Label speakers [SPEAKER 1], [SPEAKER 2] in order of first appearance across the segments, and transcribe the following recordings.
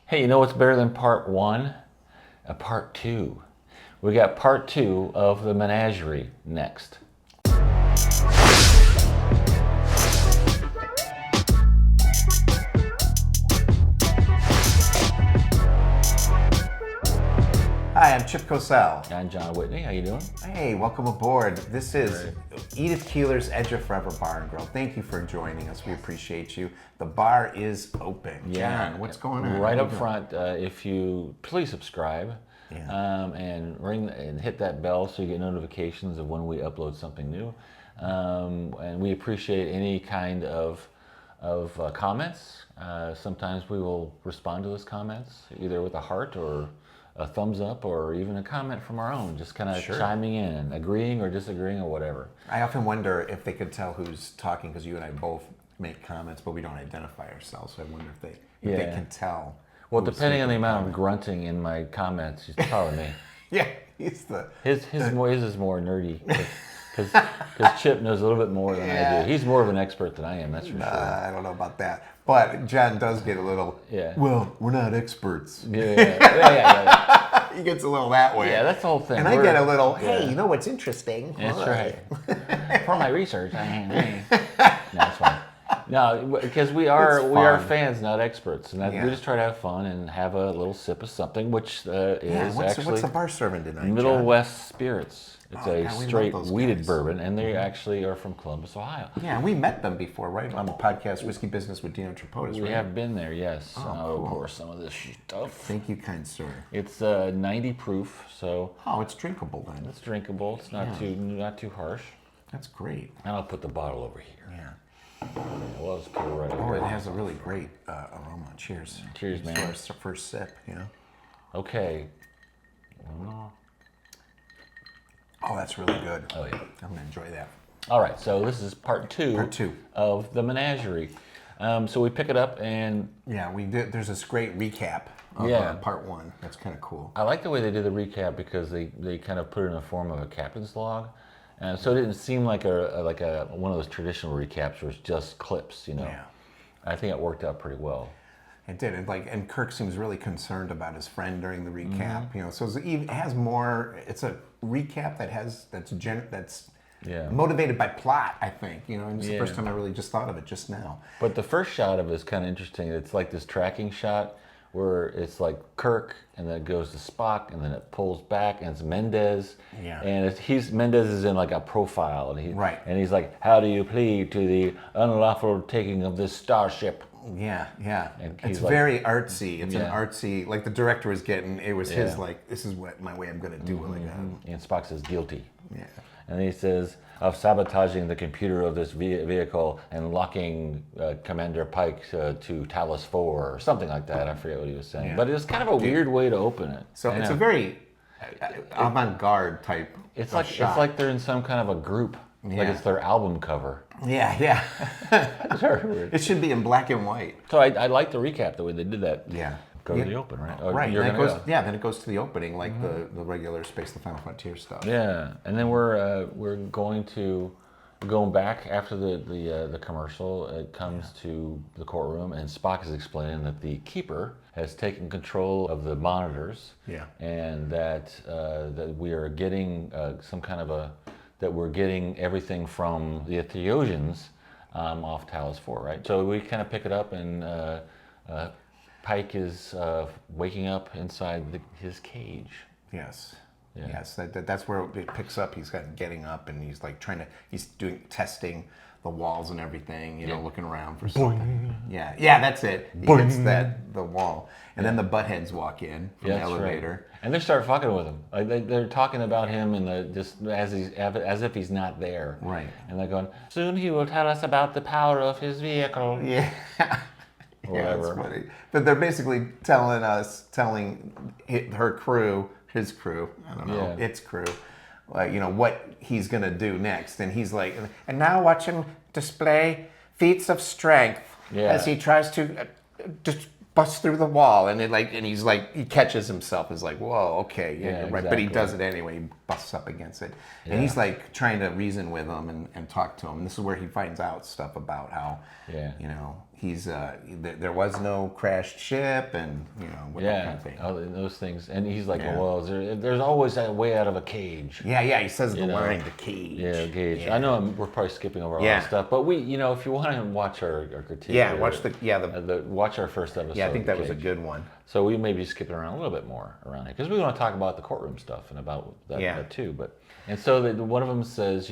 [SPEAKER 1] Hey, you know what's better than part one? A part two. We got part two of the Menagerie next.
[SPEAKER 2] Hi, I'm Chip Cosell.
[SPEAKER 1] I'm John Whitney. How you doing?
[SPEAKER 2] Hey, welcome aboard. This is Edith Keelers Edge of Forever Bar and Grill. Thank you for joining us. We appreciate you. The bar is open. John, what's going on?
[SPEAKER 1] Right up front, if you please subscribe
[SPEAKER 2] Yeah.
[SPEAKER 1] and ring and hit that bell so you get notifications of when we upload something new. And we appreciate any kind of comments. Sometimes we will respond to those comments either with a heart or a thumbs up or even a comment from our own, just kind of chiming in, agreeing or disagreeing or whatever.
[SPEAKER 2] I often wonder if they could tell who's talking because you and I both make comments, but we don't identify ourselves. So I wonder if they can tell.
[SPEAKER 1] Well, depending on the amount of grunting in my comments, it's probably me.
[SPEAKER 2] Yeah, he's the
[SPEAKER 1] His is more nerdy because Chip knows a little bit more than I do. He's more of an expert than I am, that's for sure.
[SPEAKER 2] I don't know about that. But John does get a little, well, we're not experts.
[SPEAKER 1] Yeah.
[SPEAKER 2] He gets a little that way.
[SPEAKER 1] Yeah, that's the whole thing.
[SPEAKER 2] And I get a little, hey, you know what's interesting?
[SPEAKER 1] That's right. For my research, no, it's fine. No, because we are fans, not experts, and we just try to have fun and have a little sip of something, which is
[SPEAKER 2] what's the bar serving tonight,
[SPEAKER 1] Middle
[SPEAKER 2] John?
[SPEAKER 1] West Spirits. It's a
[SPEAKER 2] God,
[SPEAKER 1] straight wheated
[SPEAKER 2] guys.
[SPEAKER 1] bourbon, and they actually are from Columbus, Ohio.
[SPEAKER 2] Yeah, we met them before, right? On the podcast Whiskey Business with Dino Tripodis,
[SPEAKER 1] We have been there, yes.
[SPEAKER 2] cool.
[SPEAKER 1] Pour some of this stuff.
[SPEAKER 2] Thank you, kind sir.
[SPEAKER 1] It's 90 proof, so
[SPEAKER 2] Oh, it's drinkable then.
[SPEAKER 1] it's drinkable. It's not too harsh.
[SPEAKER 2] That's great.
[SPEAKER 1] And I'll put the bottle over here.
[SPEAKER 2] Yeah.
[SPEAKER 1] Well, it's cool right
[SPEAKER 2] Oh,
[SPEAKER 1] over
[SPEAKER 2] it
[SPEAKER 1] there.
[SPEAKER 2] has a really great aroma. Cheers.
[SPEAKER 1] Cheers, man.
[SPEAKER 2] For our first sip,
[SPEAKER 1] Okay.
[SPEAKER 2] Oh, that's really good.
[SPEAKER 1] Oh, yeah.
[SPEAKER 2] I'm going to enjoy that.
[SPEAKER 1] All right, so this is part two of the Menagerie. So we pick it up and...
[SPEAKER 2] Yeah, we did. There's this great recap of part one. That's kind of cool.
[SPEAKER 1] I like the way they did the recap because they kind of put it in the form of a captain's log. So it didn't seem like a one of those traditional recaps where it's just clips,
[SPEAKER 2] Yeah.
[SPEAKER 1] I think it worked out pretty well.
[SPEAKER 2] It did. And Kirk seems really concerned about his friend during the recap. So it has more. It's a recap that's motivated by plot. I think. And it's the first time I really just thought of it just now.
[SPEAKER 1] But the first shot of it is kind of interesting. It's like this tracking shot where it's like Kirk, and then it goes to Spock, and then it pulls back, and it's Mendez.
[SPEAKER 2] Yeah.
[SPEAKER 1] And Mendez is in like a profile, and
[SPEAKER 2] and
[SPEAKER 1] he's like, "How do you plead to the unlawful taking of this starship?"
[SPEAKER 2] Yeah.
[SPEAKER 1] And
[SPEAKER 2] it's
[SPEAKER 1] like,
[SPEAKER 2] very artsy. It's an artsy, like the director was getting, it was his, like, this is my way I'm going to do it.
[SPEAKER 1] And Spock says guilty.
[SPEAKER 2] Yeah.
[SPEAKER 1] And he says, of sabotaging the computer of this vehicle and locking Commander Pike to Talos 4 or something like that. I forget what he was saying.
[SPEAKER 2] Yeah.
[SPEAKER 1] But it's kind of a weird way to open it.
[SPEAKER 2] So it's a very avant-garde type
[SPEAKER 1] shot. It's like they're in some kind of a group. Like it's their album cover.
[SPEAKER 2] Yeah.
[SPEAKER 1] It's very weird.
[SPEAKER 2] It should be in black and white.
[SPEAKER 1] So I like the recap, the way they did that.
[SPEAKER 2] Yeah.
[SPEAKER 1] Go to the open, right?
[SPEAKER 2] Right. Then it goes to the opening, like the regular Space the Final Frontier stuff.
[SPEAKER 1] Yeah. And then we're going back after the commercial. It comes to the courtroom, and Spock is explaining that the Keeper has taken control of the monitors.
[SPEAKER 2] Yeah.
[SPEAKER 1] And that we are getting that we're getting everything from the Ethiopians off Talos 4, right? So we kind of pick it up, and Pike is waking up inside his cage.
[SPEAKER 2] Yes.
[SPEAKER 1] Yeah.
[SPEAKER 2] Yes. That's where it picks up. He's getting up, and he's like he's testing the walls and everything, looking around for something. Yeah, that's it. He hits the wall. And then the buttheads walk in from the elevator.
[SPEAKER 1] Right. And they start fucking with him. Like they're talking about him and just as if he's not there.
[SPEAKER 2] Right.
[SPEAKER 1] And they're going, soon he will tell us about the power of his vehicle.
[SPEAKER 2] Yeah.
[SPEAKER 1] Whatever.
[SPEAKER 2] That's funny. But they're basically telling her crew, his crew, I don't know, its crew, what he's going to do next. And he's like, and now watch him display feats of strength as he tries to just bust through the wall. And he catches himself. Is like, whoa, okay, right.
[SPEAKER 1] Exactly.
[SPEAKER 2] But he does it anyway. He busts up against it. And he's like trying to reason with him and talk to him. And this is where he finds out stuff about how, there was no crashed ship, and that kind of thing.
[SPEAKER 1] Oh, those things. And he's like, well, there's always a way out of a cage.
[SPEAKER 2] Yeah, he says the line, the cage.
[SPEAKER 1] Yeah, cage.
[SPEAKER 2] Yeah.
[SPEAKER 1] I know we're probably skipping over a lot of stuff, but we, if you want to watch our critique, watch our first episode.
[SPEAKER 2] Yeah, I think that was a good one.
[SPEAKER 1] So we may be skipping around a little bit more around it because we want to talk about the courtroom stuff and about that too. And so one of them says,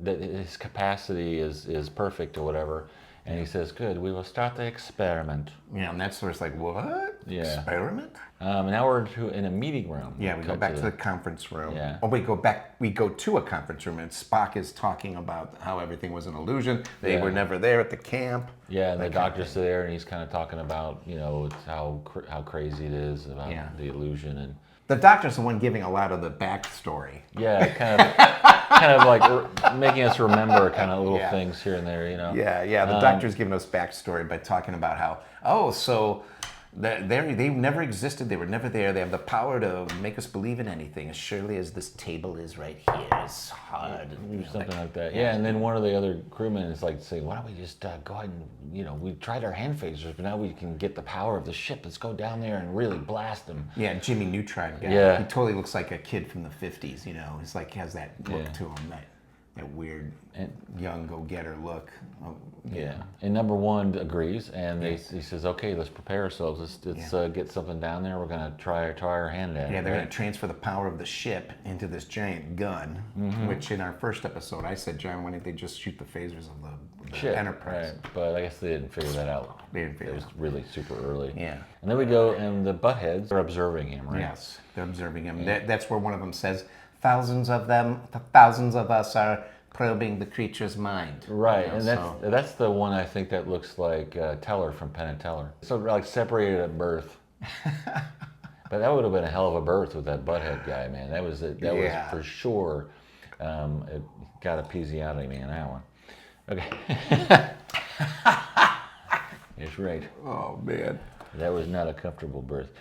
[SPEAKER 1] that his capacity is perfect or whatever. And he says, good, we will start the experiment.
[SPEAKER 2] Yeah, and that's where it's like, what?
[SPEAKER 1] Yeah.
[SPEAKER 2] Experiment?
[SPEAKER 1] And now we're in a meeting room.
[SPEAKER 2] Yeah, we go back to the conference room.
[SPEAKER 1] Yeah.
[SPEAKER 2] Oh, we go to a conference room, and Spock is talking about how everything was an illusion. They were never there at the camp.
[SPEAKER 1] Yeah, and the doctor's there, and he's kind of talking about, it's how crazy it is about the illusion. And
[SPEAKER 2] the doctor's the one giving a lot of the backstory.
[SPEAKER 1] Yeah, kind of like making us remember kind of little things here and there,
[SPEAKER 2] Yeah, the doctor's giving us backstory by talking about how, so they never existed, they were never there, they have the power to make us believe in anything, as surely as this table is right here, it's hard.
[SPEAKER 1] Something like that. Yeah, and then one of the other crewmen is like saying, why don't we just go ahead and, we tried our hand phasers, but now we can get the power of the ship. Let's go down there and really blast them.
[SPEAKER 2] Yeah, Jimmy Neutron guy.
[SPEAKER 1] Yeah.
[SPEAKER 2] He totally looks like a kid from the 50s, He's like, has that look to him, that weird young go-getter look.
[SPEAKER 1] And number one agrees, and he says, okay, let's prepare ourselves. Let's get something down there. We're going to try our hand at it.
[SPEAKER 2] Yeah, they're going to transfer the power of the ship into this giant gun, which in our first episode I said, John, why didn't they just shoot the phasers of the
[SPEAKER 1] ship,
[SPEAKER 2] Enterprise?
[SPEAKER 1] Right. But I guess they didn't figure that out.
[SPEAKER 2] They didn't figure it out.
[SPEAKER 1] It was really super early.
[SPEAKER 2] Yeah.
[SPEAKER 1] And then we go, and the buttheads are observing him, right?
[SPEAKER 2] Yes, they're observing him. That's where one of them says, thousands of us are probing the creature's mind.
[SPEAKER 1] Right, and that's the one I think that looks like Teller from Penn and Teller. So like separated at birth. But that would have been a hell of a birth with that butthead guy, man. That was for sure. It got a episiotomy, man, that one. Okay. That's right.
[SPEAKER 2] Oh man,
[SPEAKER 1] that was not a comfortable birth.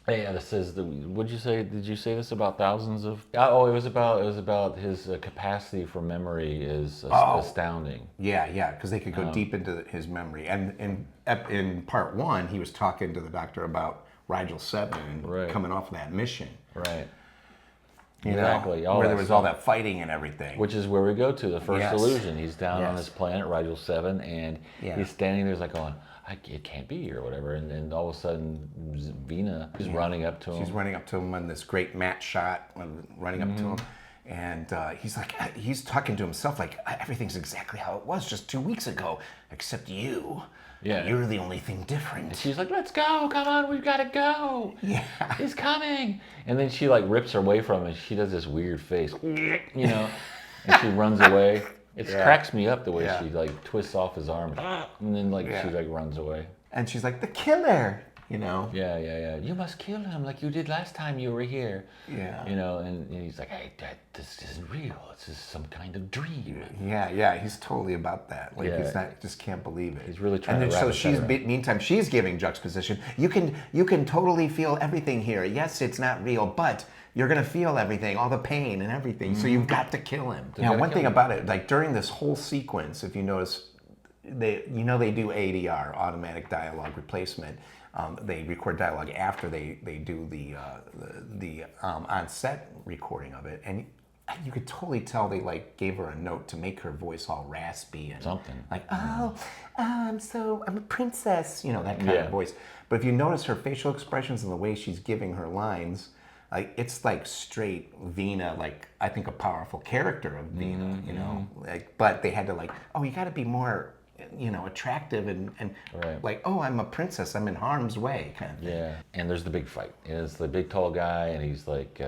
[SPEAKER 1] Yeah, this says what'd you say? Did you say this about thousands of? Oh, it was about his capacity for memory is astounding.
[SPEAKER 2] Yeah, because they could go deep into his memory. And in part one, he was talking to the doctor about Rigel 7 and coming off of that mission.
[SPEAKER 1] Right.
[SPEAKER 2] Exactly. Where there was all that fighting and everything.
[SPEAKER 1] Which is where we go to the first illusion. He's down on this planet, Rigel 7, and he's standing there, like going, it can't be or whatever, and then all of a sudden Vina is running up to him.
[SPEAKER 2] She's running up to him on this great mat shot, running up to him, and he's talking to himself like, everything's exactly how it was just 2 weeks ago, except you.
[SPEAKER 1] Yeah.
[SPEAKER 2] You're the only thing different.
[SPEAKER 1] And she's like, let's go, come on, we've got to go.
[SPEAKER 2] Yeah.
[SPEAKER 1] He's coming. And then she like rips her away from him, and she does this weird face, and she runs away. It cracks me up the way she like twists off his arm, and then she like runs away.
[SPEAKER 2] And she's like, the killer,
[SPEAKER 1] Yeah. You must kill him like you did last time you were here.
[SPEAKER 2] Yeah.
[SPEAKER 1] And he's like, hey, this isn't real. This is some kind of dream.
[SPEAKER 2] Yeah. He's totally about that. Like he's not, just can't believe it.
[SPEAKER 1] He's really trying
[SPEAKER 2] to.
[SPEAKER 1] And
[SPEAKER 2] then meantime, she's giving juxtaposition. You can totally feel everything here. Yes, it's not real, but you're gonna feel everything, all the pain and everything. So you've got to kill him. Now, one thing about it, like during this whole sequence, if you notice, they do ADR, automatic dialogue replacement. They record dialogue after they do the on-set recording of it, and you could totally tell they like gave her a note to make her voice all raspy and
[SPEAKER 1] something
[SPEAKER 2] like, I'm a princess, that kind of voice. But if you notice her facial expressions and the way she's giving her lines, like it's like straight Vina, like I think a powerful character of Vina, like, but they had to like, you got to be more, attractive and like, I'm a princess, I'm in harm's way kind of thing.
[SPEAKER 1] Yeah, and there's the big fight. It's the big tall guy, and he's like,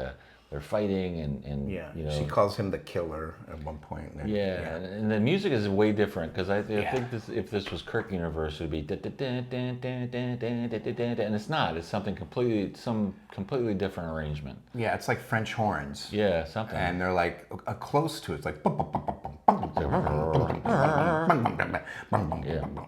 [SPEAKER 1] they're fighting, and
[SPEAKER 2] she calls him the killer at one point.
[SPEAKER 1] And the music is way different because I think if this was Kirk universe, it would be and it's not. It's some completely different arrangement.
[SPEAKER 2] Yeah, it's like French horns.
[SPEAKER 1] Yeah, something.
[SPEAKER 2] And they're like close to it. It's like bum, bum, bum, bum, bum,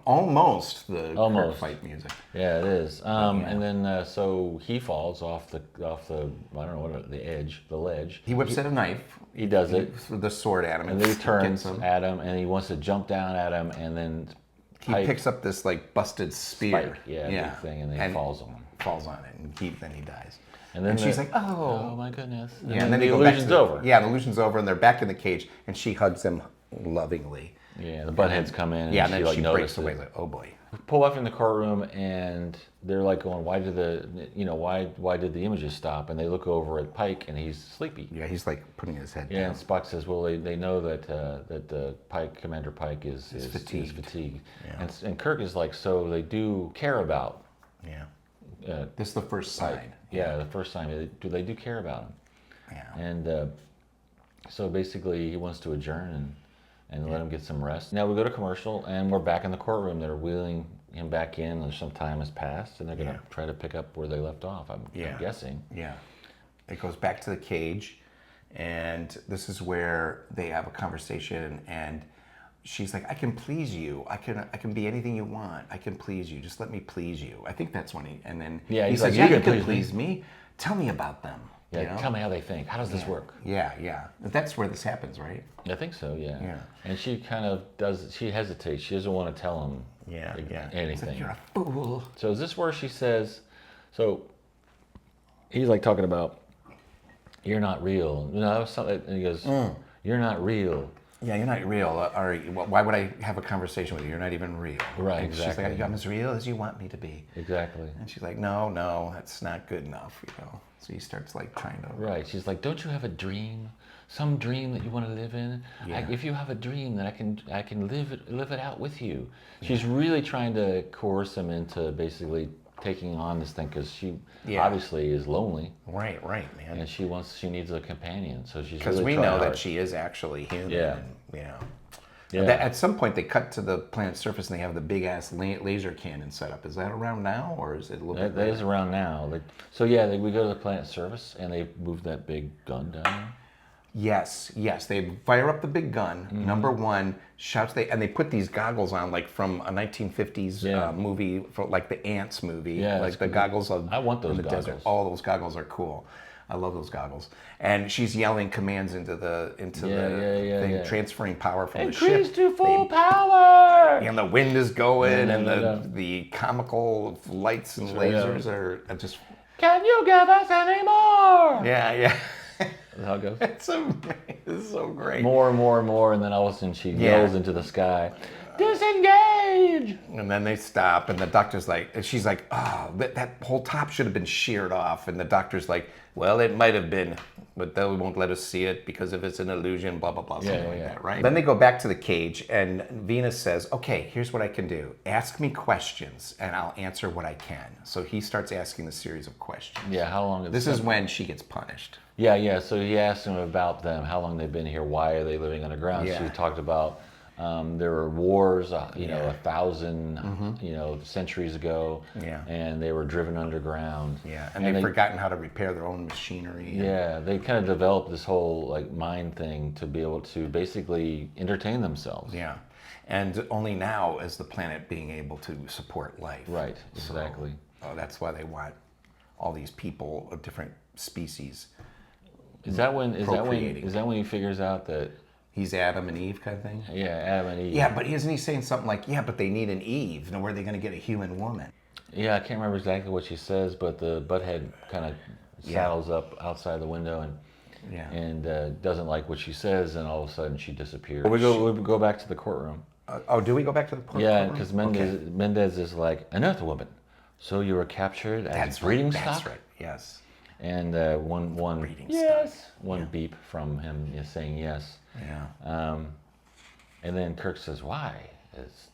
[SPEAKER 2] Almost the
[SPEAKER 1] Almost.
[SPEAKER 2] Kirk fight music.
[SPEAKER 1] Yeah, it is. And then so he falls off the I don't know what the ledge.
[SPEAKER 2] He whips out a knife.
[SPEAKER 1] He does it,
[SPEAKER 2] The sword at him.
[SPEAKER 1] and then he
[SPEAKER 2] gets
[SPEAKER 1] turns
[SPEAKER 2] him.
[SPEAKER 1] at him, and he wants to jump down at him, and then
[SPEAKER 2] He picks up this like busted spear.
[SPEAKER 1] Spike, big thing, and then he falls on him.
[SPEAKER 2] Falls on it, and then he dies.
[SPEAKER 1] And then
[SPEAKER 2] she's like, "Oh,
[SPEAKER 1] my goodness!"
[SPEAKER 2] yeah." And then
[SPEAKER 1] the
[SPEAKER 2] they go back
[SPEAKER 1] illusion's
[SPEAKER 2] to
[SPEAKER 1] over.
[SPEAKER 2] Yeah, the illusion's over, and they're back in the cage, and she hugs him lovingly.
[SPEAKER 1] Yeah, the buttheads come in, and
[SPEAKER 2] Yeah, and then
[SPEAKER 1] like
[SPEAKER 2] she breaks
[SPEAKER 1] notices
[SPEAKER 2] away.
[SPEAKER 1] it.
[SPEAKER 2] Like, "Oh boy."
[SPEAKER 1] Pull up in the courtroom, and they're like going, "Why did why did the images stop?" And they look over at Pike, and he's sleepy.
[SPEAKER 2] Yeah, he's like putting his head
[SPEAKER 1] Yeah,
[SPEAKER 2] down.
[SPEAKER 1] and Spock says, "Well, they know that Commander Pike is fatigued."
[SPEAKER 2] Yeah.
[SPEAKER 1] And Kirk is like, "So they do care about."
[SPEAKER 2] Yeah. This is the first sign.
[SPEAKER 1] Yeah, the first time they do care about him.
[SPEAKER 2] Yeah.
[SPEAKER 1] And so basically, he wants to adjourn and let him get some rest. Now we go to commercial, and we're back in the courtroom. They're wheeling him back in, and some time has passed, and they're going to try to pick up where they left off. I'm guessing.
[SPEAKER 2] Yeah. It goes back to the cage, and this is where they have a conversation, and she's like, "I can please you. I can be anything you want. I can please you. Just let me please you." I think that's when and then he
[SPEAKER 1] he's
[SPEAKER 2] says,
[SPEAKER 1] like,
[SPEAKER 2] "Yeah,
[SPEAKER 1] "You
[SPEAKER 2] you
[SPEAKER 1] can
[SPEAKER 2] can
[SPEAKER 1] please
[SPEAKER 2] please me. Tell me about them."
[SPEAKER 1] Yeah,
[SPEAKER 2] You know?
[SPEAKER 1] tell me how they think. How does this work?
[SPEAKER 2] Yeah. That's where this happens, right?
[SPEAKER 1] I think so. Yeah.
[SPEAKER 2] Yeah.
[SPEAKER 1] And she kind of does. She hesitates. She doesn't want to tell him. Anything.
[SPEAKER 2] It's like, "You're a fool."
[SPEAKER 1] So is this where she says? So he's like talking about, "You're not real." Something, and he goes, "You're not real."
[SPEAKER 2] Yeah, you're not real. Why would I have a conversation with you? You're not even real.
[SPEAKER 1] Right,
[SPEAKER 2] And
[SPEAKER 1] exactly.
[SPEAKER 2] She's like, "I'm as real as you want me to be."
[SPEAKER 1] Exactly.
[SPEAKER 2] And she's like, no, that's not good enough, So he starts like trying to.
[SPEAKER 1] Right. She's like, "Don't you have a dream? Some dream that you want to live in?
[SPEAKER 2] Yeah.
[SPEAKER 1] If you have a dream, then I can live it out with you." She's really trying to coerce him into basically taking on this thing because she obviously is lonely.
[SPEAKER 2] Right, man.
[SPEAKER 1] And she needs a companion, so she's
[SPEAKER 2] Because
[SPEAKER 1] really
[SPEAKER 2] we know
[SPEAKER 1] hard.
[SPEAKER 2] that she is actually human.
[SPEAKER 1] Yeah.
[SPEAKER 2] And, at some point, they cut to the planet's surface and they have the big ass laser cannon set up. Is that around now, or is it a little bit?
[SPEAKER 1] That is around now. We go to the planet surface and they move that big gun down there.
[SPEAKER 2] Yes. They fire up the big gun.
[SPEAKER 1] Mm-hmm.
[SPEAKER 2] Number one shouts. And they put these goggles on, like from a 1950s movie, like the Ants movie.
[SPEAKER 1] Yeah,
[SPEAKER 2] like the goggles of.
[SPEAKER 1] I want those
[SPEAKER 2] in the
[SPEAKER 1] goggles.
[SPEAKER 2] desert. All those goggles are cool. I love those goggles. And she's yelling commands into the thing, transferring power from the ship.
[SPEAKER 1] Increase to full power!
[SPEAKER 2] And the wind is going, and the comical lights and lasers are just.
[SPEAKER 1] Can you give us any more?
[SPEAKER 2] Yeah.
[SPEAKER 1] That's how it goes.
[SPEAKER 2] It's so great.
[SPEAKER 1] More and more and more, and then all of a sudden she yells into the sky, "Disengage!"
[SPEAKER 2] And then they stop, and the doctor's like, and she's like, "Oh, that whole top should have been sheared off." And the doctor's like, "Well, it might have been, but they won't let us see it because if it's an illusion, blah, blah, blah," something like that, right? Then they go back to the cage, and Venus says, "Okay, here's what I can do. Ask me questions, and I'll answer what I can." So he starts asking a series of questions.
[SPEAKER 1] Yeah, how long is
[SPEAKER 2] This is when she gets punished.
[SPEAKER 1] Yeah. So he asked him about them, how long they've been here, why are they living underground.
[SPEAKER 2] Yeah.
[SPEAKER 1] She talked about there were wars, 1,000, centuries ago, and they were driven underground.
[SPEAKER 2] Yeah, and they've forgotten how to repair their own machinery.
[SPEAKER 1] Yeah, they kind of developed this whole mind thing to be able to basically entertain themselves.
[SPEAKER 2] Yeah, and only now is the planet being able to support life.
[SPEAKER 1] Right, exactly.
[SPEAKER 2] So, that's why they want all these people of different species.
[SPEAKER 1] Is that when
[SPEAKER 2] procreating.
[SPEAKER 1] he figures out that
[SPEAKER 2] he's Adam and Eve kind of thing?
[SPEAKER 1] Yeah, Adam and Eve.
[SPEAKER 2] Yeah, but isn't he saying something like, "Yeah, but they need an Eve. Now where are they going to get a human woman?"
[SPEAKER 1] Yeah, I can't remember exactly what she says, but the butthead kind of saddles up outside the window and doesn't like what she says, and all of a sudden she disappears. We go back to the courtroom.
[SPEAKER 2] Do we go back to the courtroom?
[SPEAKER 1] Yeah, because Mendez is like, "An Earth woman. So you were captured as breeding stock?"
[SPEAKER 2] That's right. Yes.
[SPEAKER 1] And one beep from him is saying yes.
[SPEAKER 2] Yeah.
[SPEAKER 1] And then Kirk says, "Why? Is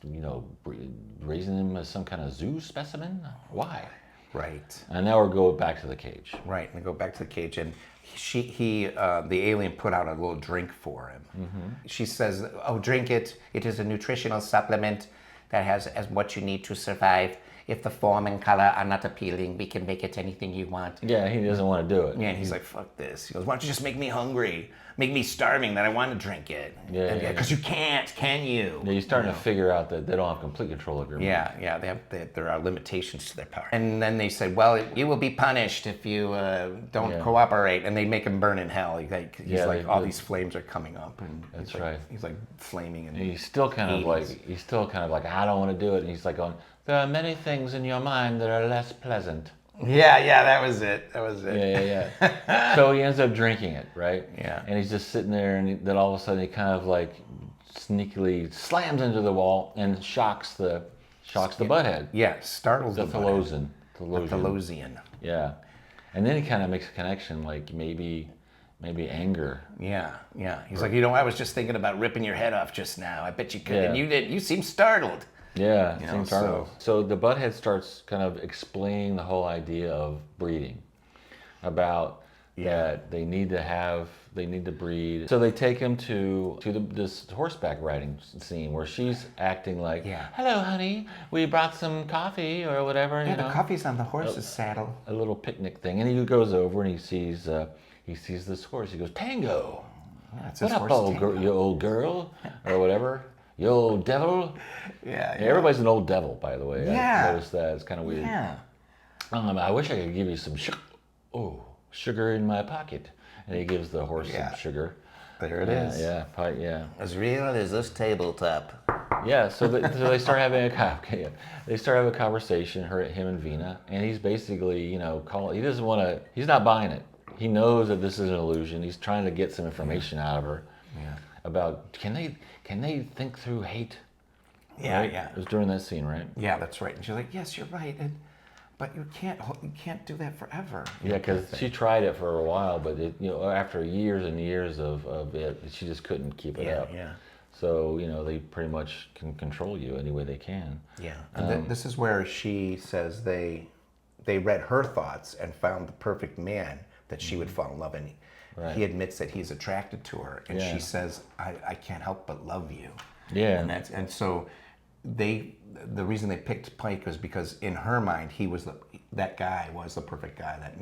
[SPEAKER 1] raising him as some kind of zoo specimen? Why?"
[SPEAKER 2] Right.
[SPEAKER 1] And now we're going back to the cage.
[SPEAKER 2] Right. And we go back to the cage, and the alien put out a little drink for him. Mm-hmm. She says, "Oh, drink it. It is a nutritional supplement that has what you need to survive. if the form and color are not appealing, we can make it anything you want.
[SPEAKER 1] Yeah, he doesn't want to do it.
[SPEAKER 2] Yeah, and he's like, fuck this. He goes, why don't you just make me hungry? Make me starving that I want to drink it.
[SPEAKER 1] Yeah.
[SPEAKER 2] Because you can't, can you?
[SPEAKER 1] Yeah, you're starting to figure out that they don't have complete control of your mind.
[SPEAKER 2] Yeah, there are limitations to their power. And then they said, well, you will be punished if you don't cooperate. And they make him burn in hell. These flames are coming up. And
[SPEAKER 1] that's right.
[SPEAKER 2] He's like flaming. And
[SPEAKER 1] he's still kind of like, I don't want to do it. And he's like going, there are many things in your mind that are less pleasant.
[SPEAKER 2] Yeah, that was it.
[SPEAKER 1] Yeah. So he ends up drinking it, right?
[SPEAKER 2] Yeah.
[SPEAKER 1] And he's just sitting there, and then all of a sudden he kind of like sneakily slams into the wall and shocks the butthead.
[SPEAKER 2] Yeah, startles the
[SPEAKER 1] Thelosian.
[SPEAKER 2] Thelosian.
[SPEAKER 1] Yeah. And then he kind of makes a connection, like maybe anger.
[SPEAKER 2] Yeah. He's like, I was just thinking about ripping your head off just now. I bet you could. And you did. You seem startled.
[SPEAKER 1] Yeah, seems startled. So the butthead starts kind of explaining the whole idea of breeding, about that they need to breed. So they take him to this horseback riding scene where she's acting like, hello, honey, we brought some coffee or whatever.
[SPEAKER 2] Yeah, the coffee's on the horse's saddle.
[SPEAKER 1] A little picnic thing, and he goes over and he sees this horse. He goes, Tango.
[SPEAKER 2] That's
[SPEAKER 1] what up, you old girl, or whatever. You old devil.
[SPEAKER 2] Yeah.
[SPEAKER 1] Everybody's an old devil, by the way.
[SPEAKER 2] Yeah.
[SPEAKER 1] I noticed that. It's kind of weird.
[SPEAKER 2] Yeah.
[SPEAKER 1] I wish I could give you some sugar in my pocket. And he gives the horse some sugar.
[SPEAKER 2] There it is.
[SPEAKER 1] Yeah.
[SPEAKER 2] As real as this tabletop.
[SPEAKER 1] Yeah. So they start having a conversation. Him and Vina, and he's basically, he doesn't want to. He's not buying it. He knows that this is an illusion. He's trying to get some information out of her.
[SPEAKER 2] Yeah.
[SPEAKER 1] About can they think through hate?
[SPEAKER 2] Yeah,
[SPEAKER 1] right? It was during that scene, right?
[SPEAKER 2] Yeah, that's right. And she's like, yes, you're right, but you can't do that forever.
[SPEAKER 1] Yeah, because she tried it for a while, but after years and years of it, she just couldn't keep it up.
[SPEAKER 2] Yeah.
[SPEAKER 1] So they pretty much can control you any way they can.
[SPEAKER 2] Yeah, and this is where she says they read her thoughts and found the perfect man that she would fall in love in. Right. He admits that he's attracted to her, and she says, "I can't help but love you."
[SPEAKER 1] Yeah,
[SPEAKER 2] and so the reason they picked Pike was because in her mind that guy was the perfect guy that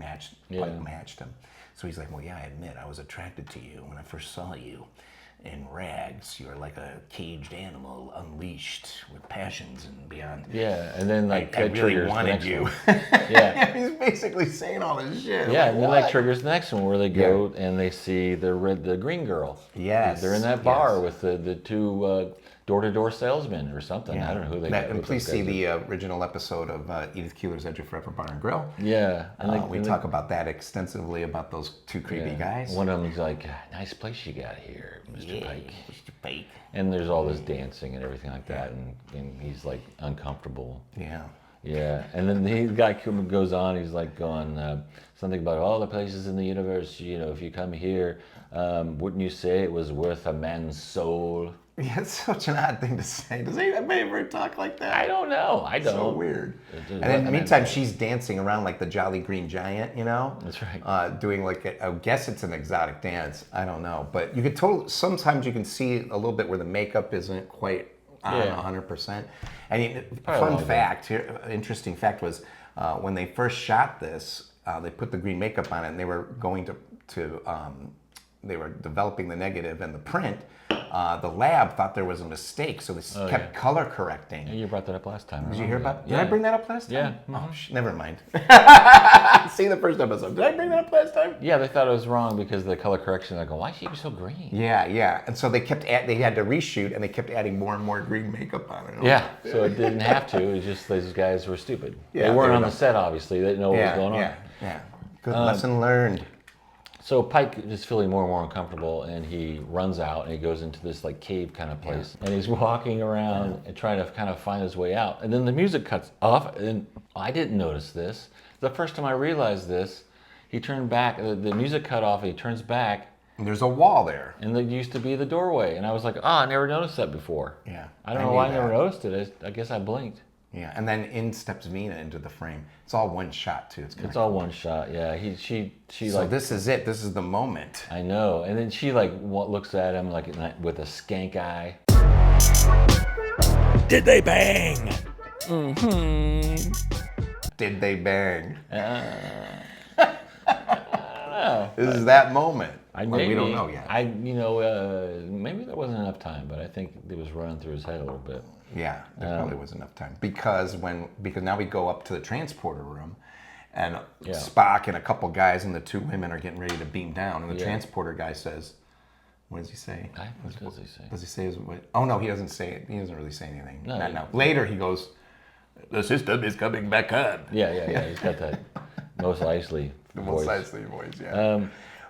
[SPEAKER 2] Pike matched him. So he's like, well, yeah, I admit I was attracted to you when I first saw you. In rags, you're like a caged animal, unleashed with passions and beyond.
[SPEAKER 1] Yeah, and then
[SPEAKER 2] I really wanted you.
[SPEAKER 1] Yeah,
[SPEAKER 2] he's basically saying all this shit.
[SPEAKER 1] Yeah, and then that triggers the next one where they go and they see the green girl.
[SPEAKER 2] Yes,
[SPEAKER 1] they're in that bar with the two door-to-door salesmen or something. I don't know who they.
[SPEAKER 2] And please see the original episode of Edith Keelers' Edge of Forever Bar and Grill.
[SPEAKER 1] Yeah,
[SPEAKER 2] and we talk about that extensively about those two creepy guys.
[SPEAKER 1] One of them's like, "Nice place you got here, Mr. Pike."
[SPEAKER 2] Mr. Pike.
[SPEAKER 1] And there's all this dancing and everything like that, and he's like uncomfortable.
[SPEAKER 2] Yeah.
[SPEAKER 1] Yeah, and then the guy goes on. He's like going something about all the places in the universe. If you come here, wouldn't you say it was worth a man's soul?
[SPEAKER 2] Yeah, it's such an odd thing to say. Does anybody ever talk like that?
[SPEAKER 1] I don't know. I don't.
[SPEAKER 2] So weird. And in the meantime, she's dancing around like the Jolly Green Giant,
[SPEAKER 1] That's right.
[SPEAKER 2] Doing like, I guess it's an exotic dance. I don't know. But you could sometimes you can see a little bit where the makeup isn't quite on 100%. I mean, interesting fact was when they first shot this, they put the green makeup on it and they were going they were developing the negative and the print. The lab thought there was a mistake, so they kept color correcting.
[SPEAKER 1] Yeah, you brought that up last time.
[SPEAKER 2] Did you hear about? Did I bring that up last time?
[SPEAKER 1] Yeah.
[SPEAKER 2] Oh, never mind. See the first episode. Did I bring that up last time?
[SPEAKER 1] Yeah, they thought it was wrong because of the color correction. They go, why is she so green?
[SPEAKER 2] Yeah. And so they had to reshoot, and they kept adding more and more green makeup on it.
[SPEAKER 1] Yeah, so it didn't have to. It was just those guys were stupid. Yeah, they weren't on the set, obviously. They didn't know what was going on.
[SPEAKER 2] Yeah. Good lesson learned.
[SPEAKER 1] So Pike is feeling more and more uncomfortable, and he runs out and he goes into this like cave kind of place, and he's walking around and trying to kind of find his way out. And then the music cuts off, and I didn't notice this. The first time I realized this, he turned back. The music cut off, and he turns back.
[SPEAKER 2] And there's a wall there.
[SPEAKER 1] And there used to be the doorway, and I was like, I never noticed that before.
[SPEAKER 2] Yeah.
[SPEAKER 1] I don't know why I never noticed it. I guess I blinked.
[SPEAKER 2] Yeah, and then in steps Vina into the frame. It's all one shot too.
[SPEAKER 1] It's all one shot. Yeah, she
[SPEAKER 2] so like. This is it. This is the moment.
[SPEAKER 1] I know, and then she like looks at him like with a skank eye.
[SPEAKER 2] Did they bang?
[SPEAKER 1] Mm-hmm.
[SPEAKER 2] Did they bang?
[SPEAKER 1] No,
[SPEAKER 2] This is that moment.
[SPEAKER 1] maybe,
[SPEAKER 2] we don't know yet.
[SPEAKER 1] Maybe there wasn't enough time, but I think it was running through his head a little bit.
[SPEAKER 2] Yeah, there probably was enough time because now we go up to the transporter room, and Spock and a couple guys and the two women are getting ready to beam down, and the transporter guy says, "What does he say?
[SPEAKER 1] What does he say?
[SPEAKER 2] Does he say? Oh no, he doesn't say it. He doesn't really say anything.
[SPEAKER 1] No.
[SPEAKER 2] Later he goes, "The system is coming back on."
[SPEAKER 1] Yeah. He's got that Mos Eisley voice.
[SPEAKER 2] Mos Eisley voice, yeah.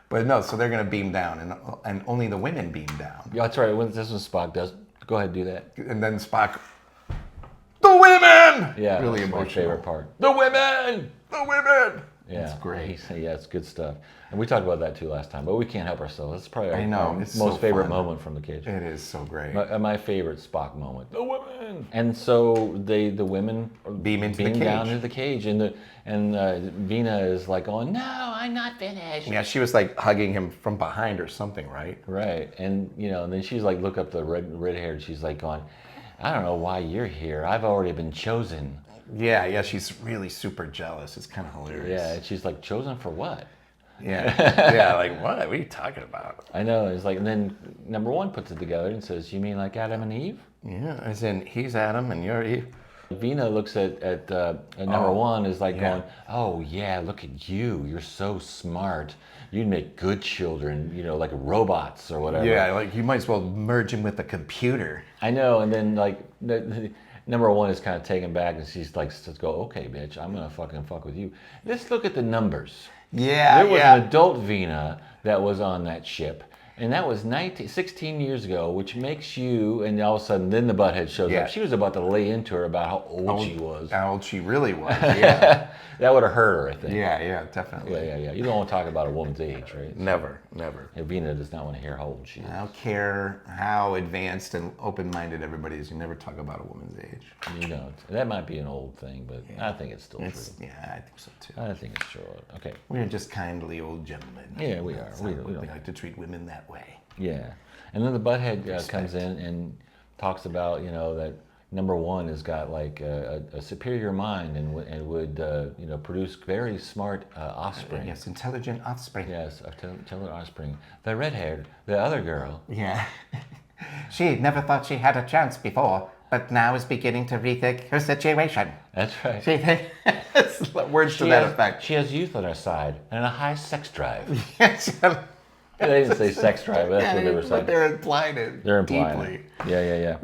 [SPEAKER 2] But no, so they're going to beam down, and only the women beam down.
[SPEAKER 1] Yeah, that's right. This one Spock does. Go ahead, do that.
[SPEAKER 2] And then Spock, the women!
[SPEAKER 1] Yeah,
[SPEAKER 2] really
[SPEAKER 1] that's
[SPEAKER 2] emotional.
[SPEAKER 1] my favorite part. The women!
[SPEAKER 2] The women!
[SPEAKER 1] Yeah,
[SPEAKER 2] it's great.
[SPEAKER 1] It's good stuff. And we talked about that too last time, but we can't help ourselves. It's probably our
[SPEAKER 2] It's
[SPEAKER 1] most
[SPEAKER 2] so
[SPEAKER 1] favorite
[SPEAKER 2] fun.
[SPEAKER 1] moment from the cage.
[SPEAKER 2] It is so great.
[SPEAKER 1] My favorite Spock moment. The women! And so the women
[SPEAKER 2] Beam into the
[SPEAKER 1] down
[SPEAKER 2] cage.
[SPEAKER 1] into the cage, and Vina is like going, "No, I'm not finished."
[SPEAKER 2] Yeah, she was like hugging him from behind or something, right?
[SPEAKER 1] Right, and and then she's like, look up the red haired. She's like going, "I don't know why you're here. I've already been chosen."
[SPEAKER 2] Yeah, she's really super jealous. It's kind of hilarious.
[SPEAKER 1] Yeah, and she's like, "Chosen for what?"
[SPEAKER 2] Yeah, like what? What are you talking about?
[SPEAKER 1] I know. It's like, and then number one puts it together and says, "You mean like Adam and Eve?"
[SPEAKER 2] Yeah, as in he's Adam and you're Eve.
[SPEAKER 1] Vina looks at number one is like going, "Oh yeah, look at you. You're so smart. You'd make good children, like robots or whatever."
[SPEAKER 2] Yeah, like you might as well merge him with a computer.
[SPEAKER 1] I know. And then like number one is kind of taken back, and she's like, "Let's go, okay, bitch. I'm gonna fuck with you. Let's look at the numbers."
[SPEAKER 2] Yeah,
[SPEAKER 1] there was an adult Vina that was on that ship. And that was 16 years ago, which makes you, and all of a sudden, then the butthead shows up. She was about to lay into her about how old she was.
[SPEAKER 2] How old she really was, yeah.
[SPEAKER 1] That would have hurt her, I think.
[SPEAKER 2] Yeah, definitely.
[SPEAKER 1] Yeah. You don't want to talk about a woman's age, right?
[SPEAKER 2] Never.
[SPEAKER 1] Vina does not want to hear how old she is.
[SPEAKER 2] I don't care how advanced and open-minded everybody is. You never talk about a woman's age.
[SPEAKER 1] You don't. That might be an old thing, but I think it's still true.
[SPEAKER 2] Yeah, I think so too.
[SPEAKER 1] I think it's true. Okay.
[SPEAKER 2] We're just kindly old gentlemen.
[SPEAKER 1] Yeah, we are. We
[SPEAKER 2] like to treat women that way.
[SPEAKER 1] Yeah. And then the butthead comes in and talks about, that number one has got like a superior mind and would produce very smart offspring.
[SPEAKER 2] Yes, intelligent offspring.
[SPEAKER 1] Yes, intelligent offspring. The red-haired, the other girl.
[SPEAKER 2] Yeah. She never thought she had a chance before, but now is beginning to rethink her situation.
[SPEAKER 1] That's right.
[SPEAKER 2] She thinks words to that effect.
[SPEAKER 1] She has youth on her side and a high sex drive.
[SPEAKER 2] Yes.
[SPEAKER 1] They didn't say sex drive, but that's what they were saying.
[SPEAKER 2] But they're implying it.
[SPEAKER 1] They're implying
[SPEAKER 2] deeply.
[SPEAKER 1] it. Yeah.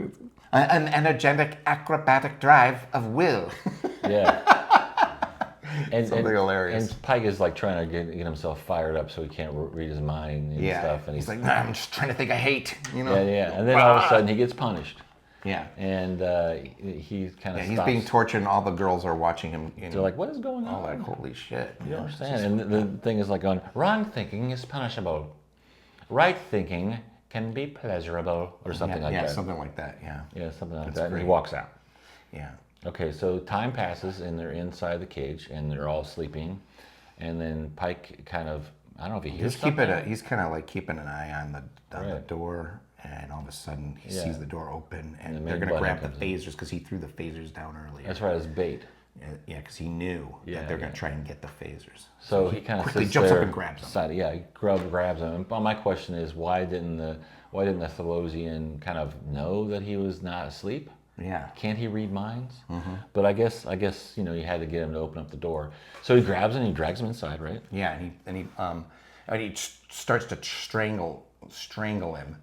[SPEAKER 2] An energetic, acrobatic drive of will.
[SPEAKER 1] Yeah. And,
[SPEAKER 2] Something hilarious.
[SPEAKER 1] And Pike is like trying to get himself fired up so he can't read his mind and stuff. And
[SPEAKER 2] he's like, nah, I'm just trying to think of hate.
[SPEAKER 1] Yeah. And then all of a sudden he gets punished.
[SPEAKER 2] Yeah.
[SPEAKER 1] And he kind of stops.
[SPEAKER 2] He's being tortured and all the girls are watching him.
[SPEAKER 1] They're like, what is going on?
[SPEAKER 2] Oh, like, holy shit.
[SPEAKER 1] You don't understand. And the thing is like, wrong thinking is punishable. Right thinking can be pleasurable, or something like that.
[SPEAKER 2] Yeah, something like that,
[SPEAKER 1] Yeah, something like
[SPEAKER 2] That's
[SPEAKER 1] that.
[SPEAKER 2] great.
[SPEAKER 1] And he walks out.
[SPEAKER 2] Yeah.
[SPEAKER 1] Okay, so time passes, and they're inside the cage, and they're all sleeping. And then Pike kind of, I don't know if he hears something.
[SPEAKER 2] He's kind of like keeping an eye on the door, and all of a sudden he sees the door open, and they're going to grab the phasers because he threw the phasers down earlier.
[SPEAKER 1] That's right, as bait.
[SPEAKER 2] Yeah, because he knew that they're going to try and get the phasers.
[SPEAKER 1] So he kind of
[SPEAKER 2] quickly jumps up and grabs them.
[SPEAKER 1] Yeah, he grabs them. And my question is, why didn't the Thelosian kind of know that he was not asleep?
[SPEAKER 2] Yeah.
[SPEAKER 1] Can't he read minds? Mm-hmm. But I guess you had to get him to open up the door. So he grabs him and he drags him inside, right?
[SPEAKER 2] Yeah, and he starts to strangle him.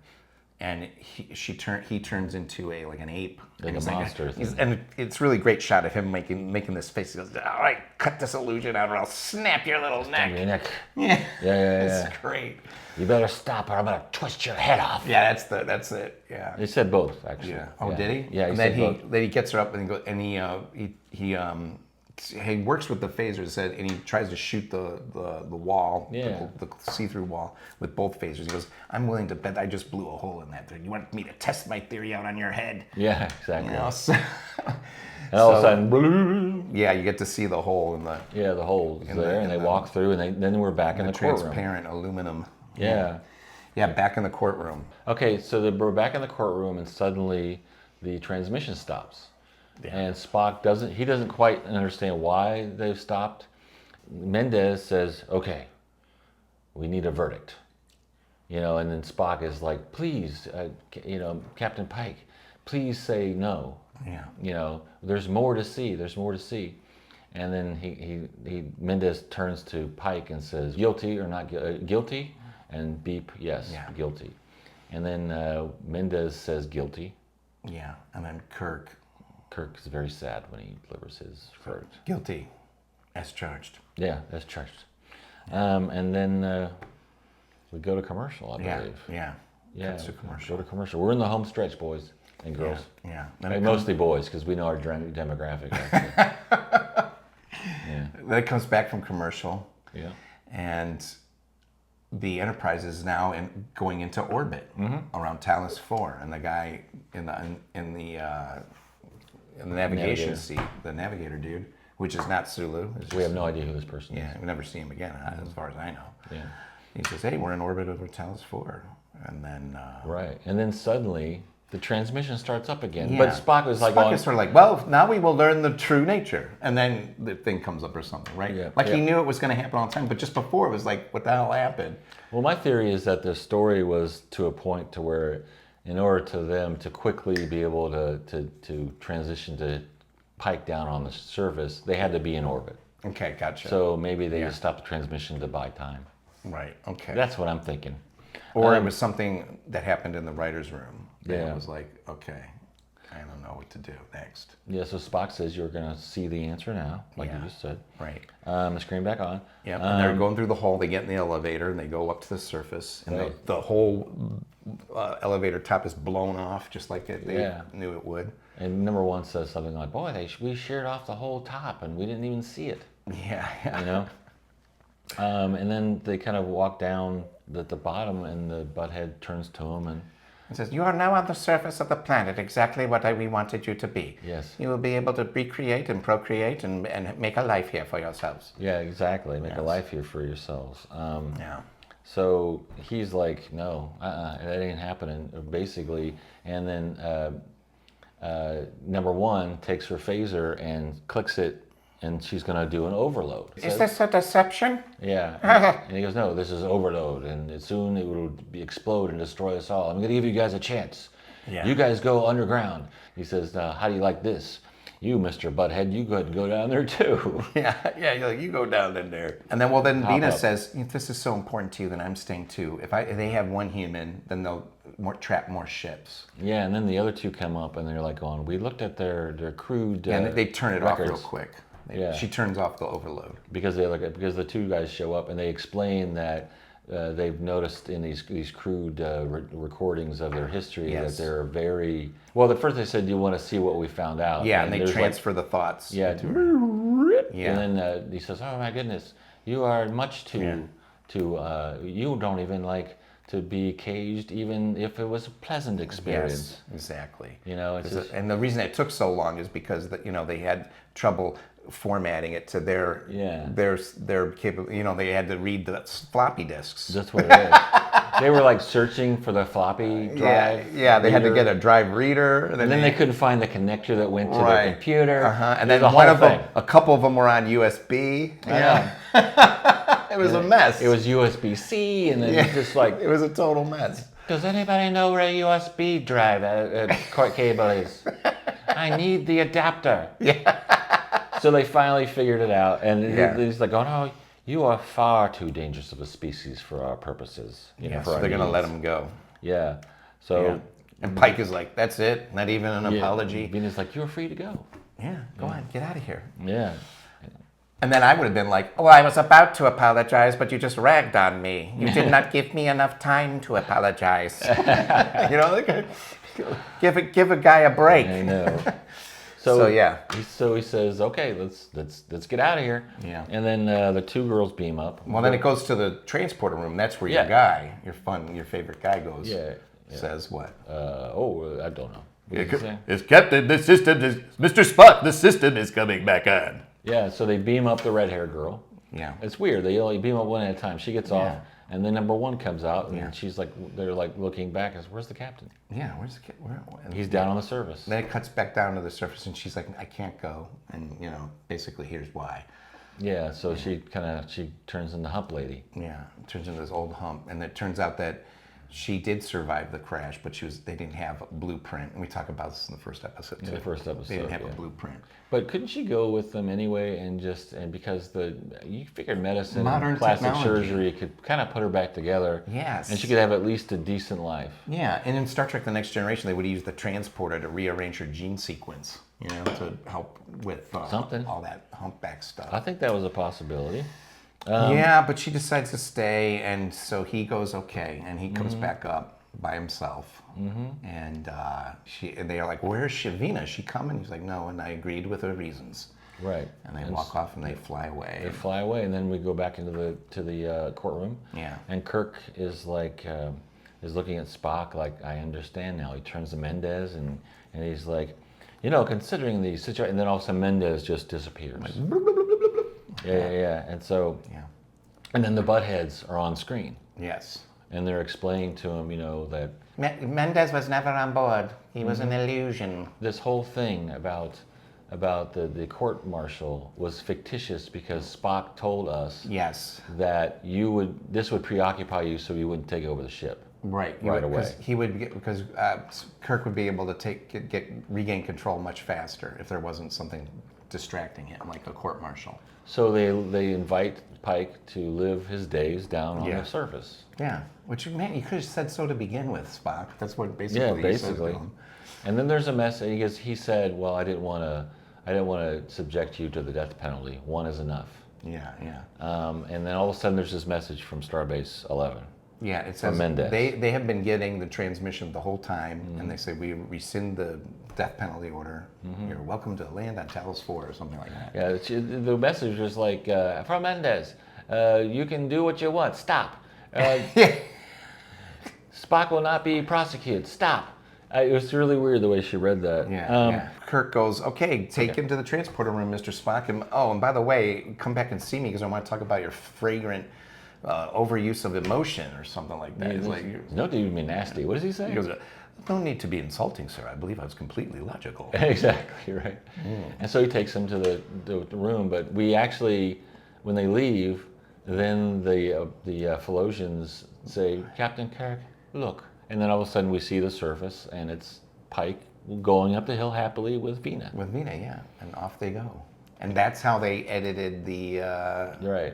[SPEAKER 2] And he turns into an ape,
[SPEAKER 1] like a monster.
[SPEAKER 2] And it's really great shot of him making this face. He goes, "All right, cut this illusion out, or I'll snap your little neck."
[SPEAKER 1] Your neck.
[SPEAKER 2] Yeah,
[SPEAKER 1] It's
[SPEAKER 2] great.
[SPEAKER 1] You better stop, or I'm gonna twist your head off.
[SPEAKER 2] Yeah, that's it. Yeah.
[SPEAKER 1] He said both, actually.
[SPEAKER 2] Yeah. Oh, did he?
[SPEAKER 1] Yeah.
[SPEAKER 2] And then he gets her up he works with the phasers and he tries to shoot the wall, the see-through wall with both phasers. He goes, "I'm willing to bet I just blew a hole in that thing. You want me to test my theory out on your head?"
[SPEAKER 1] Yeah, exactly.
[SPEAKER 2] And
[SPEAKER 1] all of a sudden,
[SPEAKER 2] yeah, you get to see the hole in the
[SPEAKER 1] the hole is there, and they walk through, and then we're back in the courtroom.
[SPEAKER 2] Transparent aluminum.
[SPEAKER 1] Yeah,
[SPEAKER 2] back in the courtroom.
[SPEAKER 1] Okay, so we're back in the courtroom, and suddenly the transmission stops.
[SPEAKER 2] Yeah.
[SPEAKER 1] And Spock doesn't quite understand why they've stopped. Mendez says, okay, we need a verdict. And then Spock is like, please, Captain Pike, please say no.
[SPEAKER 2] Yeah.
[SPEAKER 1] There's more to see. There's more to see. And then Mendez turns to Pike and says, guilty or not guilty? And beep, yes, guilty. And then Mendez says guilty.
[SPEAKER 2] Yeah. And then Kirk
[SPEAKER 1] is very sad when he delivers his verdict.
[SPEAKER 2] Guilty, as charged.
[SPEAKER 1] Yeah, as charged. And then we go to commercial, I believe.
[SPEAKER 2] Yeah.
[SPEAKER 1] Yeah.
[SPEAKER 2] Cuts to commercial.
[SPEAKER 1] Go to commercial. We're in the home stretch, boys and girls.
[SPEAKER 2] Yeah.
[SPEAKER 1] Mostly boys, because we know our demographic.
[SPEAKER 2] Then it comes back from commercial.
[SPEAKER 1] Yeah.
[SPEAKER 2] And the Enterprise is now going into orbit around Talos 4, and the guy in the navigation seat, the navigator dude, which is not Sulu.
[SPEAKER 1] We have no idea who this person is.
[SPEAKER 2] Yeah, we never see him again, as far as I know.
[SPEAKER 1] Yeah.
[SPEAKER 2] He says, "Hey, we're in orbit over Talos 4," and then
[SPEAKER 1] right, and then suddenly the transmission starts up again.
[SPEAKER 2] Yeah.
[SPEAKER 1] But Spock is like,
[SPEAKER 2] is sort of like, well, now we will learn the true nature, and then the thing comes up or something, right?
[SPEAKER 1] Yeah.
[SPEAKER 2] Like he knew it was going to happen all the time, but just before it was like, what the hell happened?
[SPEAKER 1] Well, my theory is that the story was to a point to where, in order to them to quickly be able to transition to Pike down on the surface, they had to be in orbit.
[SPEAKER 2] Okay, gotcha.
[SPEAKER 1] So maybe they just stopped the transmission to buy time.
[SPEAKER 2] Right. Okay.
[SPEAKER 1] That's what I'm thinking.
[SPEAKER 2] Or it was something that happened in the writer's room.
[SPEAKER 1] Yeah.
[SPEAKER 2] It was like, okay, I don't know what to do next.
[SPEAKER 1] Yeah, so Spock says you're going to see the answer now, like you just said.
[SPEAKER 2] Right.
[SPEAKER 1] The screen back on.
[SPEAKER 2] Yeah, and they're going through the hall. They get in the elevator, and they go up to the surface. And the whole elevator top is blown off, just like they knew it would.
[SPEAKER 1] And number one says something like, boy, we sheared off the whole top, and we didn't even see it.
[SPEAKER 2] Yeah.
[SPEAKER 1] And then they kind of walk down at the bottom, and the butthead turns to him and
[SPEAKER 2] says, "You are now on the surface of the planet, exactly what we wanted you to be.
[SPEAKER 1] Yes.
[SPEAKER 2] You will be able to recreate and procreate and make a life here for yourselves."
[SPEAKER 1] Yeah, exactly. Make a life here for yourselves.
[SPEAKER 2] Yeah.
[SPEAKER 1] So he's like, no, that ain't happening, basically. And then number one takes her phaser and clicks it, and she's going to do an overload.
[SPEAKER 2] Is this a deception?
[SPEAKER 1] Yeah. And he goes, no, this is overload, and soon it will explode and destroy us all. I'm going to give you guys a chance.
[SPEAKER 2] Yeah.
[SPEAKER 1] You guys go underground. He says, how do you like this? You, Mr. Butthead, you go ahead and go down there too.
[SPEAKER 2] Yeah, you're like, you go down in there. And then, then Venus says, if this is so important to you, then I'm staying too. If they have one human, then they'll trap more ships.
[SPEAKER 1] Yeah, and then the other two come up, and they're like going, we looked at their crude
[SPEAKER 2] and they turn it
[SPEAKER 1] records.
[SPEAKER 2] off real quick.
[SPEAKER 1] Yeah.
[SPEAKER 2] She turns off the overload.
[SPEAKER 1] Because the two guys show up, and they explain that they've noticed in these crude recordings of their history that they're very... Well, at first they said, do you want to see what we found out?
[SPEAKER 2] Yeah, and they transfer the thoughts.
[SPEAKER 1] Yeah.
[SPEAKER 2] Yeah.
[SPEAKER 1] And then he says, oh my goodness, you are much too... you don't even like to be caged, even if it was a pleasant experience.
[SPEAKER 2] Yes, exactly.
[SPEAKER 1] And
[SPEAKER 2] the reason it took so long is because they had trouble formatting it to their capable. They had to read the floppy disks.
[SPEAKER 1] That's what it is. They were like searching for the floppy drive.
[SPEAKER 2] Yeah. They had to get a drive reader,
[SPEAKER 1] and then they couldn't find the connector that went to their computer.
[SPEAKER 2] And then a couple of them were on USB. It was a mess.
[SPEAKER 1] It was USB-C, and then just like
[SPEAKER 2] it was a total mess.
[SPEAKER 1] Does anybody know where a USB drive cable is? I need the adapter.
[SPEAKER 2] Yeah.
[SPEAKER 1] So they finally figured it out, and he's like, "Oh no, you are far too dangerous of a species for our purposes."
[SPEAKER 2] So they're going to let him go.
[SPEAKER 1] Yeah. So
[SPEAKER 2] and Pike is like, "That's it, not even an apology."
[SPEAKER 1] Venus is like, "You're free to go."
[SPEAKER 2] Yeah, go on, get out of here.
[SPEAKER 1] Yeah.
[SPEAKER 2] And then I would have been like, "Oh, I was about to apologize, but you just ragged on me. You did not give me enough time to apologize." Give a guy a break.
[SPEAKER 1] I know.
[SPEAKER 2] So
[SPEAKER 1] he says, "Okay, let's get out of here."
[SPEAKER 2] Yeah.
[SPEAKER 1] And then the two girls beam up.
[SPEAKER 2] Well, then it goes to the transporter room. That's where your favorite guy goes.
[SPEAKER 1] Yeah.
[SPEAKER 2] Says what?
[SPEAKER 1] I don't know.
[SPEAKER 3] It's Captain. The system is Mr. Spock. The system is coming back on.
[SPEAKER 1] Yeah. So they beam up the red-haired girl.
[SPEAKER 2] Yeah.
[SPEAKER 1] It's weird. They only beam up one at a time. She gets off, And then number 1 comes out, and
[SPEAKER 2] Yeah.
[SPEAKER 1] she's like, they're like looking back, and says, "Where's the captain?"
[SPEAKER 2] Yeah, where's the kid? And
[SPEAKER 1] He's down on the surface.
[SPEAKER 2] then it cuts back down to the surface, and she's like, I can't go. And, basically, here's why.
[SPEAKER 1] Yeah, so she turns into Hump Lady.
[SPEAKER 2] Yeah, it turns into this old hump. And it turns out that she did survive the crash, but they didn't have a blueprint. And we talk about this in the first episode, too.
[SPEAKER 1] In the first episode,
[SPEAKER 2] They didn't have
[SPEAKER 1] yeah.
[SPEAKER 2] a blueprint.
[SPEAKER 1] But couldn't she go with them anyway, and because you figured medicine,
[SPEAKER 2] Modern
[SPEAKER 1] and plastic
[SPEAKER 2] technology.
[SPEAKER 1] surgery could kind of put her back together.
[SPEAKER 2] Yes.
[SPEAKER 1] And she could have at least a decent life.
[SPEAKER 2] Yeah, and in Star Trek The Next Generation, they would use the transporter to rearrange her gene sequence, to help with
[SPEAKER 1] Something.
[SPEAKER 2] all that humpback stuff.
[SPEAKER 1] I think that was a possibility.
[SPEAKER 2] Yeah, but she decides to stay, and so he goes okay, and he comes back up by himself. And and they are like, "Where's Shavina? Is she coming?" He's like, "No," and I agreed with her reasons.
[SPEAKER 1] Right.
[SPEAKER 2] And they walk off and they fly away.
[SPEAKER 1] They fly away, and then we go back into the courtroom.
[SPEAKER 2] Yeah.
[SPEAKER 1] And Kirk is like is looking at Spock like, "I understand now." He turns to Mendez, and he's like, considering the situation, and then all of a sudden Mendez just disappears. Yeah. And so, and then the buttheads are on screen,
[SPEAKER 2] Yes.
[SPEAKER 1] and they're explaining to him, that
[SPEAKER 2] Mendez was never on board. He was an illusion.
[SPEAKER 1] this whole thing about the court martial was fictitious because Spock told us
[SPEAKER 2] Yes.
[SPEAKER 1] that this would preoccupy you so you wouldn't take over the ship.
[SPEAKER 2] Right.
[SPEAKER 1] Away.
[SPEAKER 2] He would because Kirk would be able to regain control much faster if there wasn't something distracting him, like a court martial.
[SPEAKER 1] So they invite Pike to live his days down on the surface.
[SPEAKER 2] Yeah. Which, man, you could have said so to begin with, Spock. That's what basically. He says to him.
[SPEAKER 1] And then there's a message. He said, "Well, I didn't want to subject you to the death penalty. 1 is enough."
[SPEAKER 2] Yeah.
[SPEAKER 1] And then all of a sudden, there's this message from Starbase 11.
[SPEAKER 2] Yeah, it says
[SPEAKER 1] Mendez.
[SPEAKER 2] they have been getting the transmission the whole time, and they say, "We rescind the death penalty order. You're welcome to land on Talos 4," or something like that.
[SPEAKER 1] Yeah, the message was like, "From Mendez, you can do what you want. Stop. Spock will not be prosecuted. Stop." It was really weird the way she read that.
[SPEAKER 2] Yeah. Kirk goes, "Okay, take him to the transporter room, Mr. Spock. And by the way, come back and see me because I want to talk about your fragrant overuse of emotion," or something like that. It's like,
[SPEAKER 1] No dude would be nasty. What does he say?
[SPEAKER 2] he goes, "No need to be insulting, sir. I believe I was completely logical."
[SPEAKER 1] Exactly, right. And so he takes them to the room, but we actually, when they leave, then the Felosians say, "Captain Kirk, look." And then all of a sudden we see the surface, and it's Pike going up the hill happily with Vina.
[SPEAKER 2] With Vina, yeah. And off they go. And that's how they edited the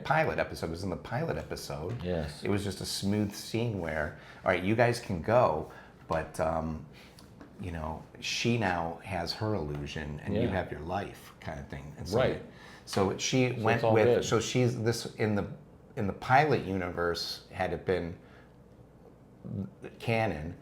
[SPEAKER 2] pilot episode. It was in the pilot episode.
[SPEAKER 1] Yes.
[SPEAKER 2] It was just a smooth scene where, all right, you guys can go, but, she now has her illusion, and you have your life, kind of thing. And so
[SPEAKER 1] Right.
[SPEAKER 2] So she went
[SPEAKER 1] all
[SPEAKER 2] with.
[SPEAKER 1] good.
[SPEAKER 2] So she's this in the pilot universe. Had it been canon,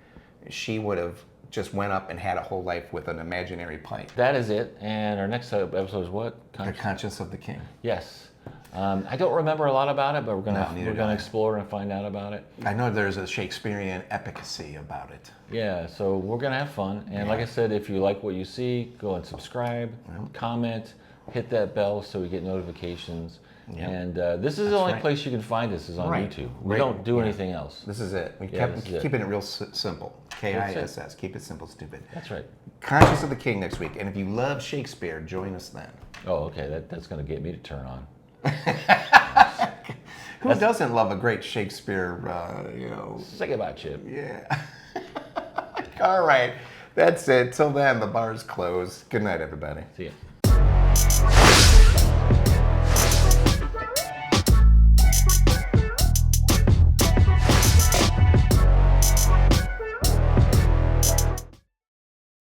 [SPEAKER 2] she would have just went up and had a whole life with an imaginary Pike.
[SPEAKER 1] That is it. And our next episode is what?
[SPEAKER 2] The Conscience of the King.
[SPEAKER 1] Yes. I don't remember a lot about it, but we're
[SPEAKER 2] neither do
[SPEAKER 1] gonna
[SPEAKER 2] I.
[SPEAKER 1] explore and find out about it.
[SPEAKER 2] I know there's a Shakespearean epicacy about it.
[SPEAKER 1] Yeah, so we're gonna have fun. And like I said, if you like what you see, go and subscribe, comment, hit that bell so we get notifications.
[SPEAKER 2] Yep.
[SPEAKER 1] And this is the only
[SPEAKER 2] right.
[SPEAKER 1] place you can find us is on
[SPEAKER 2] Right.
[SPEAKER 1] YouTube. We
[SPEAKER 2] Right.
[SPEAKER 1] don't do anything else.
[SPEAKER 2] This is it. We
[SPEAKER 1] Yeah,
[SPEAKER 2] kept
[SPEAKER 1] this is it.
[SPEAKER 2] keeping it real simple. KISS. Keep it simple, stupid.
[SPEAKER 1] That's right.
[SPEAKER 2] Conscience of the King next week. And if you love Shakespeare, join us then.
[SPEAKER 1] Oh, okay. That's gonna get me to turn on.
[SPEAKER 2] Who doesn't love a great Shakespeare,
[SPEAKER 1] Say goodbye, Chip.
[SPEAKER 2] Yeah. All right. That's it. Till then, the bar's closed. Good night, everybody.
[SPEAKER 1] See ya.